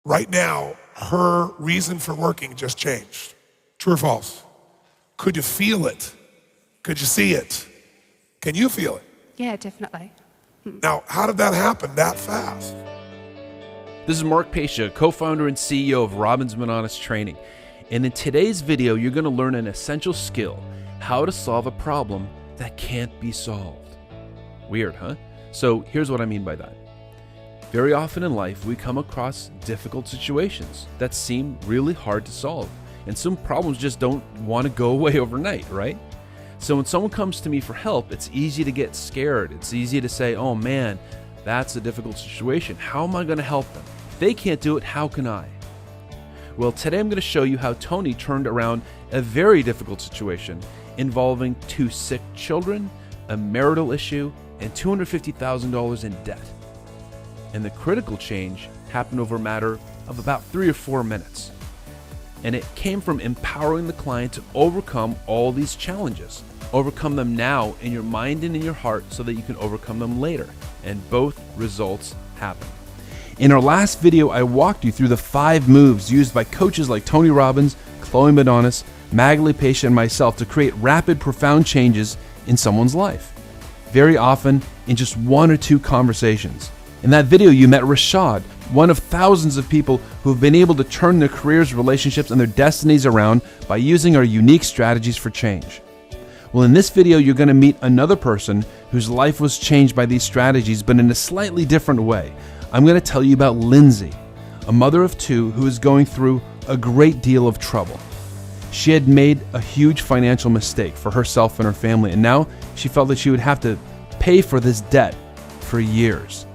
Right now, her reason for working just changed. True or false? Could you feel it? Could you see it? Can you feel it? Yeah, definitely. Now, how did that happen that fast? This is Mark Pasha, co-founder and CEO of Robbins Mononis Training. And in today's video, you're going to learn an essential skill, how to solve a problem that can't be solved. Weird, huh? So here's what I mean by that. Very often in life, we come across difficult situations that seem really hard to solve. And some problems just don't want to go away overnight, right? So when someone comes to me for help, it's easy to get scared. It's easy to say, oh man, that's a difficult situation. How am I going to help them? If they can't do it, how can I? Well, today I'm going to show you how Tony turned around a very difficult situation involving 2 sick children, a marital issue, and $250,000 in debt. And the critical change happened over a matter of about 3 or 4 minutes. And it came from empowering the client to overcome all these challenges. Overcome them now in your mind and in your heart so that you can overcome them later. And both results happen. In our last video, I walked you through the 5 moves used by coaches like Tony Robbins, Chloe Mononis, Magali Pasha, and myself to create rapid, profound changes in someone's life. Very often in just 1 or 2 conversations. In that video, you met Rashad, one of thousands of people who have been able to turn their careers, relationships, and their destinies around by using our unique strategies for change. Well, in this video, you're going to meet another person whose life was changed by these strategies, but in a slightly different way. I'm going to tell you about Lindsay, a mother of 2 who is going through a great deal of trouble. She had made a huge financial mistake for herself and her family, and now she felt that she would have to pay for this debt for years.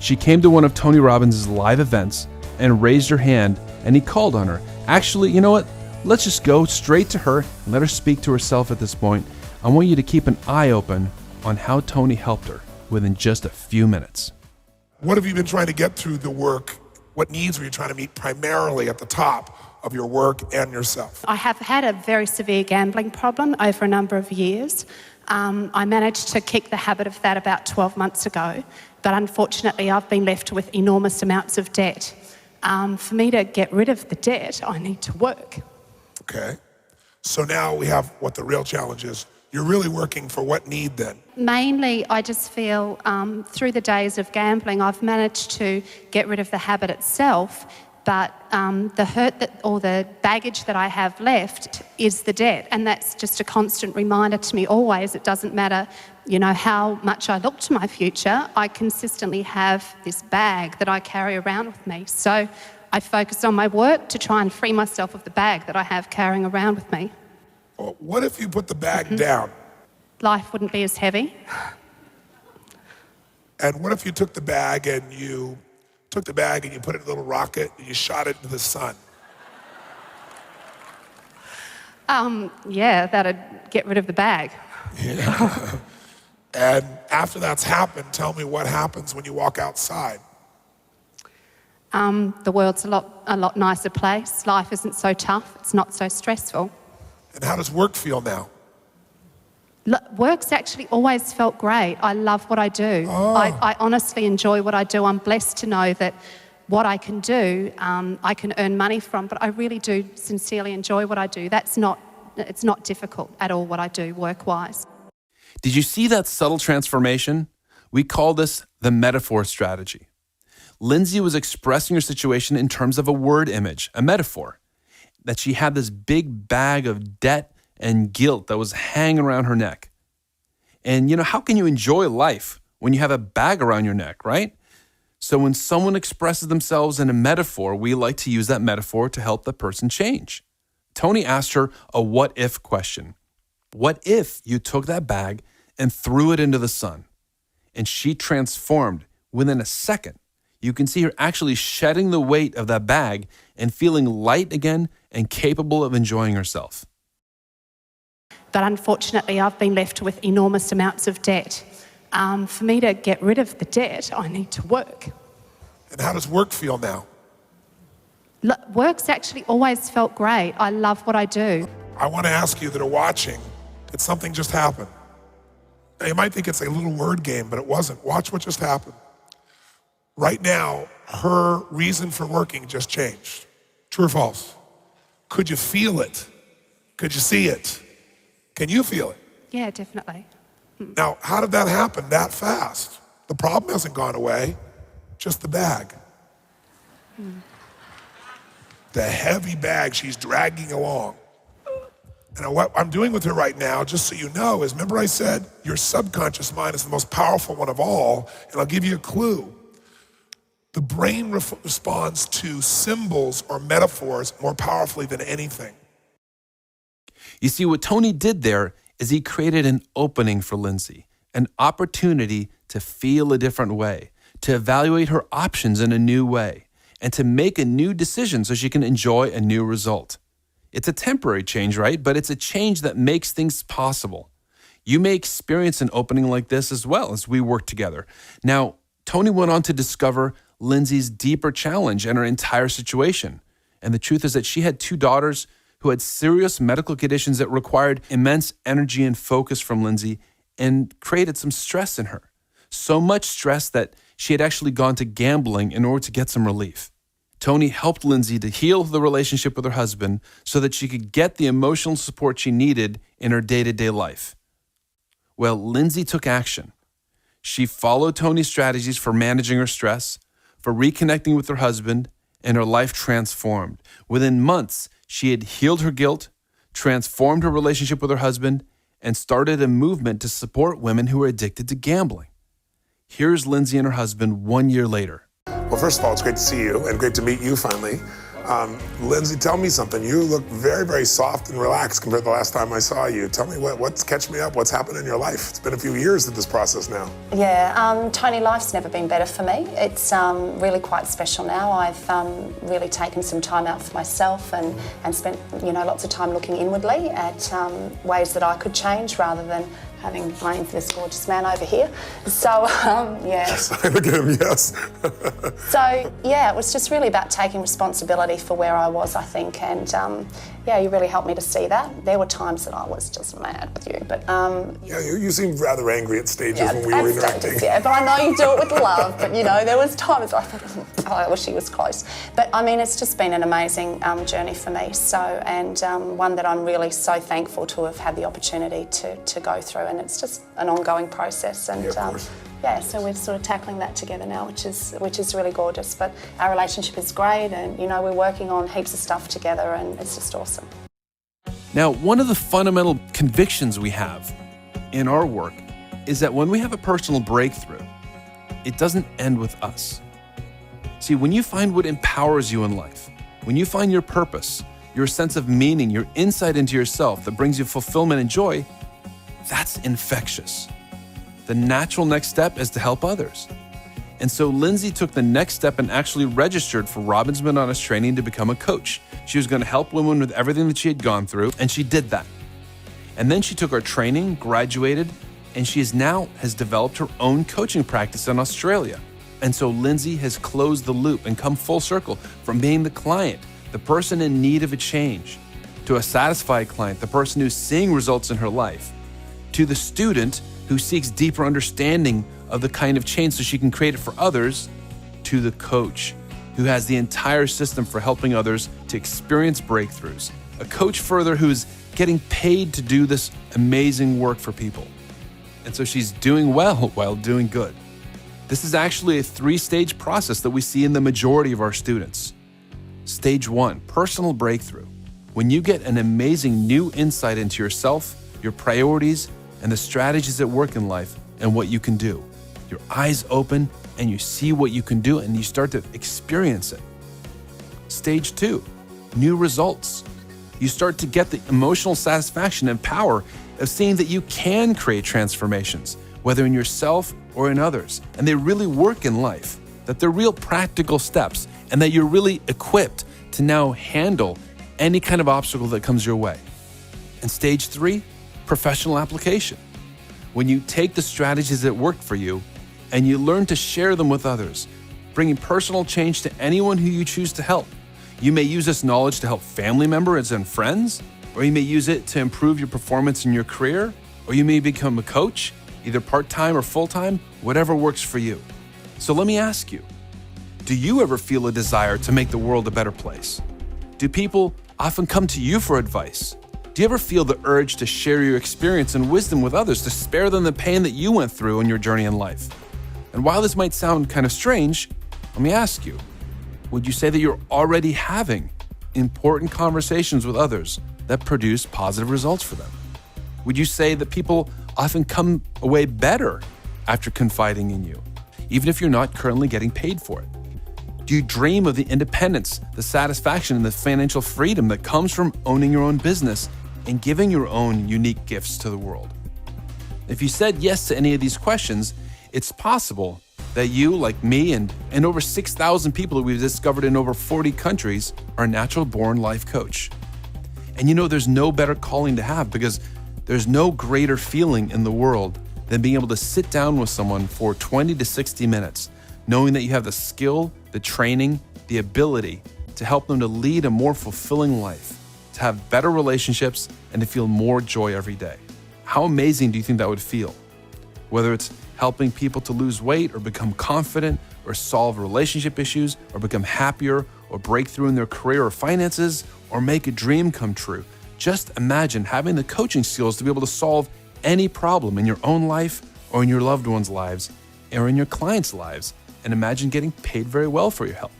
She came to one of Tony Robbins' live events and raised her hand, and he called on her. Actually, you know what? Let's just go straight to her and let her speak to herself at this point. I want you to keep an eye open on how Tony helped her within just a few minutes. What have you been trying to get through the work? What needs were you trying to meet primarily at the top of your work and yourself? I have had a very severe gambling problem over a number of years. I managed to kick the habit of that about 12 months ago, but unfortunately I've been left with enormous amounts of debt. For me to get rid of the debt, I need to work. Okay. So now we have what the real challenge is. You're really working for what need then? Mainly, I just feel through the days of gambling, I've managed to get rid of the habit itself, but the hurt or the baggage that I have left is the debt, and that's just a constant reminder to me always. It doesn't matter, you know, how much I look to my future, I consistently have this bag that I carry around with me. So I focus on my work to try and free myself of the bag that I have carrying around with me. Well, what if you put the bag down? Life wouldn't be as heavy. And what if you took the bag and you put it in a little rocket and you shot it into the sun? Yeah, that'd get rid of the bag. Yeah. And after that's happened, tell me what happens when you walk outside. The world's a lot nicer place. Life isn't so tough. It's not so stressful. And how does work feel now? Work's actually always felt great. I love what I do. Oh. I honestly enjoy what I do. I'm blessed to know that what I can do, I can earn money from, but I really do sincerely enjoy what I do. It's not difficult at all what I do work-wise. Did you see that subtle transformation? We call this the metaphor strategy. Lindsay was expressing her situation in terms of a word image, a metaphor, that she had this big bag of debt and guilt that was hanging around her neck. And you know, how can you enjoy life when you have a bag around your neck, right? So when someone expresses themselves in a metaphor, we like to use that metaphor to help the person change. Tony asked her a what-if question. What if you took that bag and threw it into the sun? And she transformed within a second. You can see her actually shedding the weight of that bag and feeling light again and capable of enjoying herself. But unfortunately, I've been left with enormous amounts of debt. For me to get rid of the debt, I need to work. And how does work feel now? Work's actually always felt great. I love what I do. I want to ask you that are watching that something just happened. Now, you might think it's a little word game, but it wasn't. Watch what just happened. Right now, her reason for working just changed. True or false? Could you feel it? Could you see it? Can you feel it? Yeah, definitely. Now, how did that happen that fast? The problem hasn't gone away, just the bag. The heavy bag she's dragging along. And what I'm doing with her right now, just so you know, is remember I said your subconscious mind is the most powerful one of all, and I'll give you a clue. The brain responds to symbols or metaphors more powerfully than anything. You see, what Tony did there is he created an opening for Lindsay, an opportunity to feel a different way, to evaluate her options in a new way, and to make a new decision so she can enjoy a new result. It's a temporary change, right? But it's a change that makes things possible. You may experience an opening like this as well as we work together. Now, Tony went on to discover Lindsay's deeper challenge and her entire situation. And the truth is that she had 2 daughters who had serious medical conditions that required immense energy and focus from Lindsay and created some stress in her. So much stress that she had actually gone to gambling in order to get some relief. Tony helped Lindsay to heal the relationship with her husband so that she could get the emotional support she needed in her day-to-day life. Well, Lindsay took action. She followed Tony's strategies for managing her stress, for reconnecting with her husband, and her life transformed. Within months, she had healed her guilt, transformed her relationship with her husband, and started a movement to support women who were addicted to gambling. Here's Lindsay and her husband 1 year later. Well, first of all, it's great to see you and great to meet you finally. Lindsay, tell me something. You look very, very soft and relaxed compared to the last time I saw you. Tell me what's catch me up. What's happened in your life? It's been a few years of this process now. Yeah, Tony, life's never been better for me. It's really quite special now. I've really taken some time out for myself and spent lots of time looking inwardly at ways that I could change rather than having blamed for this gorgeous man over here. So, yeah. Yes, I look at him, yes. So, yeah, it was just really about taking responsibility for where I was, I think, and yeah, you really helped me to see that. There were times that I was just mad with you, but... yeah, you seemed rather angry at stages yeah, when we were interacting. Stages, yeah, but I know you do it with love, but there was times I thought, oh, I wish he was close. But I mean, it's just been an amazing journey for me, so, and one that I'm really so thankful to have had the opportunity to go through, and it's just an ongoing process, and yeah, so we're sort of tackling that together now, which is really gorgeous. But our relationship is great, and we're working on heaps of stuff together, and it's just awesome. Now, one of the fundamental convictions we have in our work is that when we have a personal breakthrough, it doesn't end with us. See, when you find what empowers you in life, when you find your purpose, your sense of meaning, your insight into yourself that brings you fulfillment and joy, that's infectious. The natural next step is to help others. And so Lindsay took the next step and actually registered for Robbins Manonis Training to become a coach. She was going to help women with everything that she had gone through, and she did that. And then she took her training, graduated, and she has developed her own coaching practice in Australia. And so Lindsay has closed the loop and come full circle from being the client, the person in need of a change, to a satisfied client, the person who's seeing results in her life, to the student who seeks deeper understanding of the kind of change so she can create it for others, to the coach who has the entire system for helping others to experience breakthroughs. A coach further who's getting paid to do this amazing work for people. And so she's doing well while doing good. This is actually a 3-stage process that we see in the majority of our students. Stage 1, personal breakthrough. When you get an amazing new insight into yourself, your priorities, and the strategies that work in life and what you can do. Your eyes open and you see what you can do and you start to experience it. Stage 2, new results. You start to get the emotional satisfaction and power of seeing that you can create transformations, whether in yourself or in others, and they really work in life, that they're real practical steps, and that you're really equipped to now handle any kind of obstacle that comes your way. And stage 3, professional application. When you take the strategies that work for you and you learn to share them with others, bringing personal change to anyone who you choose to help. You may use this knowledge to help family members and friends, or you may use it to improve your performance in your career, or you may become a coach, either part-time or full-time, whatever works for you. So let me ask you, Do you ever feel a desire to make the world a better place? Do people often come to you for advice? Do you ever feel the urge to share your experience and wisdom with others, to spare them the pain that you went through in your journey in life? And while this might sound kind of strange, let me ask you, would you say that you're already having important conversations with others that produce positive results for them? Would you say that people often come away better after confiding in you, even if you're not currently getting paid for it? Do you dream of the independence, the satisfaction, and the financial freedom that comes from owning your own business and giving your own unique gifts to the world? If you said yes to any of these questions, it's possible that you, like me, and over 6,000 people that we've discovered in over 40 countries, are a natural-born life coach. And you know, there's no better calling to have, because there's no greater feeling in the world than being able to sit down with someone for 20 to 60 minutes, knowing that you have the skill, the training, the ability to help them to lead a more fulfilling life, to have better relationships, and to feel more joy every day. How amazing do you think that would feel? Whether it's helping people to lose weight or become confident or solve relationship issues or become happier or break through in their career or finances or make a dream come true. Just imagine having the coaching skills to be able to solve any problem in your own life or in your loved ones' lives or in your clients' lives, and imagine getting paid very well for your help.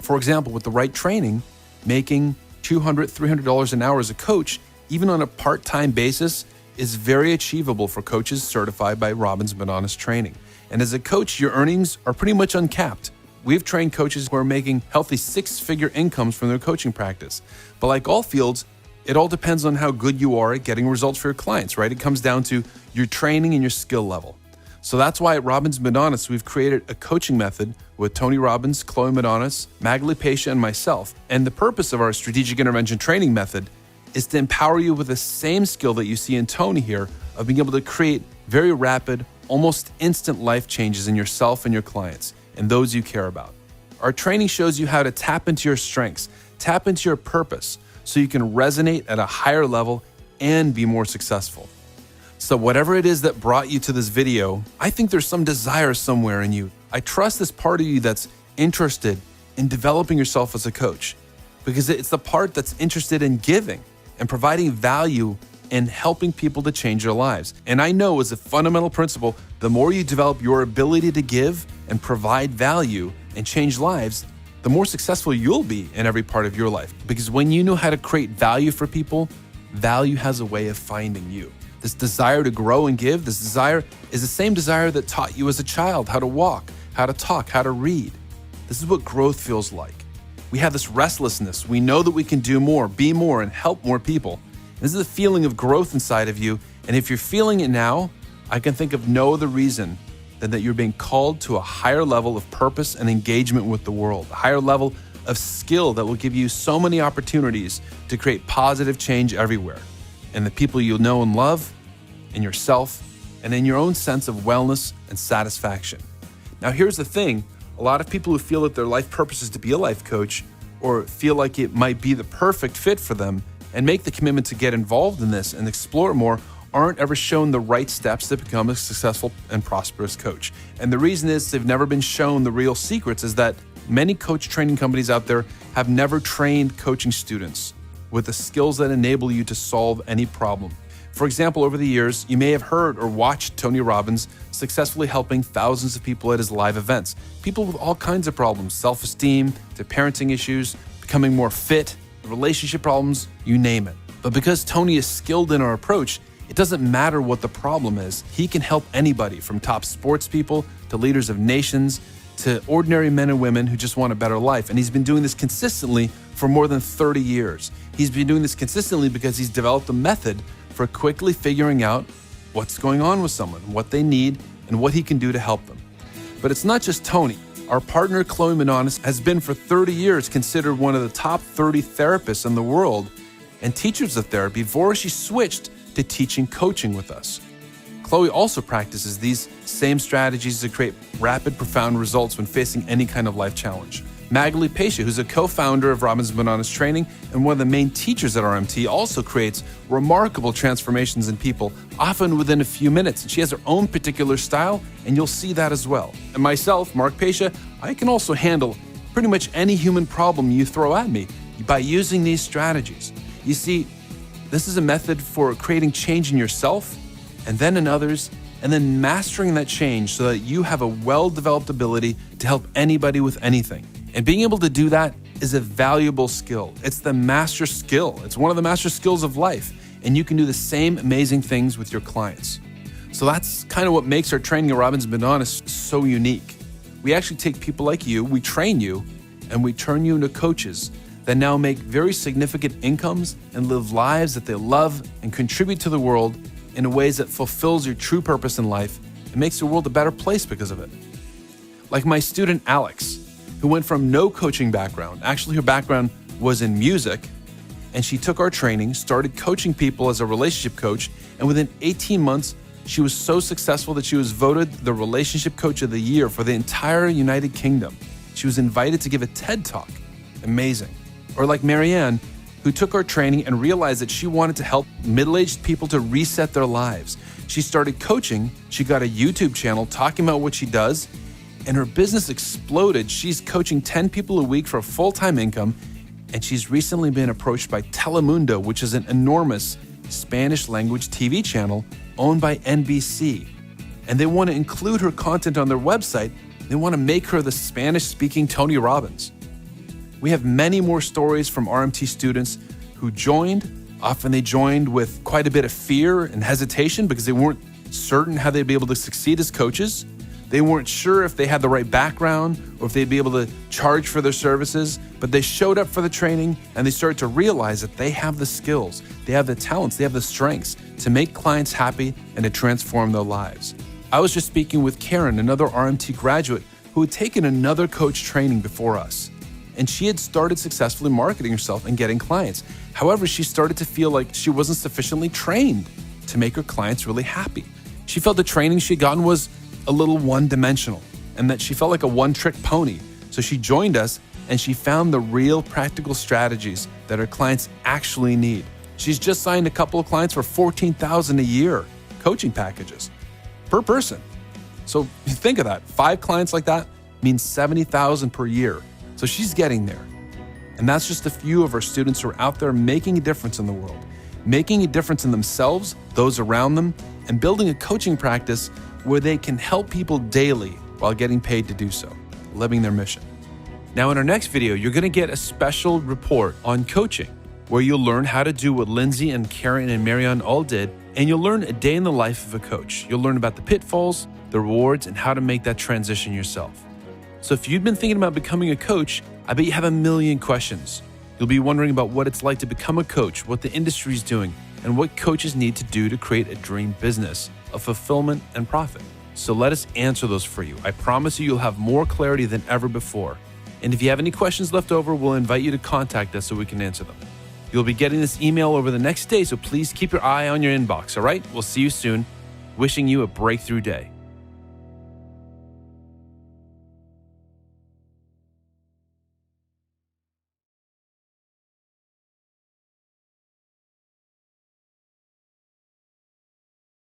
For example, with the right training, making $200, $300 an hour as a coach, even on a part-time basis, is very achievable for coaches certified by Robbins Manonis Training. And as a coach, your earnings are pretty much uncapped. We've trained coaches who are making healthy six-figure incomes from their coaching practice. But like all fields, it all depends on how good you are at getting results for your clients, right? It comes down to your training and your skill level. So that's why at Robbins Manonis, we've created a coaching method with Tony Robbins, Chloe Manonis, Magali Pesha, and myself. And the purpose of our strategic intervention training method is to empower you with the same skill that you see in Tony here of being able to create very rapid, almost instant life changes in yourself and your clients and those you care about. Our training shows you how to tap into your strengths, tap into your purpose, so you can resonate at a higher level and be more successful. So whatever it is that brought you to this video, I think there's some desire somewhere in you. I trust this part of you that's interested in developing yourself as a coach, because it's the part that's interested in giving and providing value and helping people to change their lives. And I know as a fundamental principle, the more you develop your ability to give and provide value and change lives, the more successful you'll be in every part of your life. Because when you know how to create value for people, value has a way of finding you. This desire to grow and give, this desire is the same desire that taught you as a child how to walk, how to talk, how to read. This is what growth feels like. We have this restlessness. We know that we can do more, be more, and help more people. This is a feeling of growth inside of you. And if you're feeling it now, I can think of no other reason than that you're being called to a higher level of purpose and engagement with the world, a higher level of skill that will give you so many opportunities to create positive change everywhere. And the people you know and love, in yourself, and in your own sense of wellness and satisfaction. Now, here's the thing. A lot of people who feel that their life purpose is to be a life coach or feel like it might be the perfect fit for them and make the commitment to get involved in this and explore it more aren't ever shown the right steps to become a successful and prosperous coach. And the reason is they've never been shown the real secrets is that many coach training companies out there have never trained coaching students with the skills that enable you to solve any problem. For example, over the years, you may have heard or watched Tony Robbins successfully helping thousands of people at his live events. People with all kinds of problems, self-esteem, to parenting issues, becoming more fit, relationship problems, you name it. But because Tony is skilled in our approach, it doesn't matter what the problem is. He can help anybody from top sports people to leaders of nations to ordinary men and women who just want a better life. And he's been doing this consistently for more than 30 years. He's been doing this consistently because he's developed a method for quickly figuring out what's going on with someone, what they need, and what he can do to help them. But it's not just Tony. Our partner, Chloe Manonis, has been for 30 years considered one of the top 30 therapists in the world and teachers of therapy before she switched to teaching coaching with us. Chloe also practices these same strategies to create rapid, profound results when facing any kind of life challenge. Magali Pesha, who's a co-founder of Robbins Bananas Training and one of the main teachers at RMT, also creates remarkable transformations in people, often within a few minutes. And she has her own particular style, and you'll see that as well. And myself, Mark Pesha, I can also handle pretty much any human problem you throw at me by using these strategies. You see, this is a method for creating change in yourself and then in others, and then mastering that change so that you have a well-developed ability to help anybody with anything. And being able to do that is a valuable skill. It's the master skill. It's one of the master skills of life. And you can do the same amazing things with your clients. So that's kind of what makes our training at Robbins Bananas so unique. We actually take people like you, we train you, and we turn you into coaches that now make very significant incomes and live lives that they love and contribute to the world in ways that fulfills your true purpose in life and makes the world a better place because of it. Like my student Alex, who went from no coaching background. Actually, her background was in music, and she took our training, started coaching people as a relationship coach, and within 18 months, she was so successful that she was voted the Relationship Coach of the Year for the entire United Kingdom. She was invited to give a TED Talk. Amazing. Or like Marianne, who took our training and realized that she wanted to help middle-aged people to reset their lives. She started coaching, she got a YouTube channel talking about what she does, and her business exploded. She's coaching 10 people a week for a full-time income, and she's recently been approached by Telemundo, which is an enormous Spanish language TV channel owned by NBC. And they want to include her content on their website. They want to make her the Spanish-speaking Tony Robbins. We have many more stories from RMT students who joined. Often they joined with quite a bit of fear and hesitation because they weren't certain how they'd be able to succeed as coaches. They weren't sure if they had the right background or if they'd be able to charge for their services, but they showed up for the training and they started to realize that they have the skills, they have the talents, they have the strengths to make clients happy and to transform their lives. I was just speaking with Karen, another RMT graduate who had taken another coach training before us, and she had started successfully marketing herself and getting clients. However, she started to feel like she wasn't sufficiently trained to make her clients really happy. She felt the training she'd gotten was a little one-dimensional and that she felt like a one-trick pony. So she joined us and she found the real practical strategies that her clients actually need. She's just signed a couple of clients for $14,000 a year, coaching packages per person. So think of that. 5 clients like that means $70,000 per year. So she's getting there. And that's just a few of our students who are out there making a difference in the world, making a difference in themselves, those around them, and building a coaching practice where they can help people daily while getting paid to do so, living their mission. Now in our next video, you're gonna get a special report on coaching, where you'll learn how to do what Lindsay and Karen and Marianne all did, and you'll learn a day in the life of a coach. You'll learn about the pitfalls, the rewards, and how to make that transition yourself. So if you've been thinking about becoming a coach, I bet you have a million questions. You'll be wondering about what it's like to become a coach, what the industry's doing, and what coaches need to do to create a dream business of fulfillment and profit. So let us answer those for you. I promise you'll have more clarity than ever before. And if you have any questions left over, we'll invite you to contact us so we can answer them. You'll be getting this email over the next day, so please keep your eye on your inbox, all right? We'll see you soon. Wishing you a breakthrough day.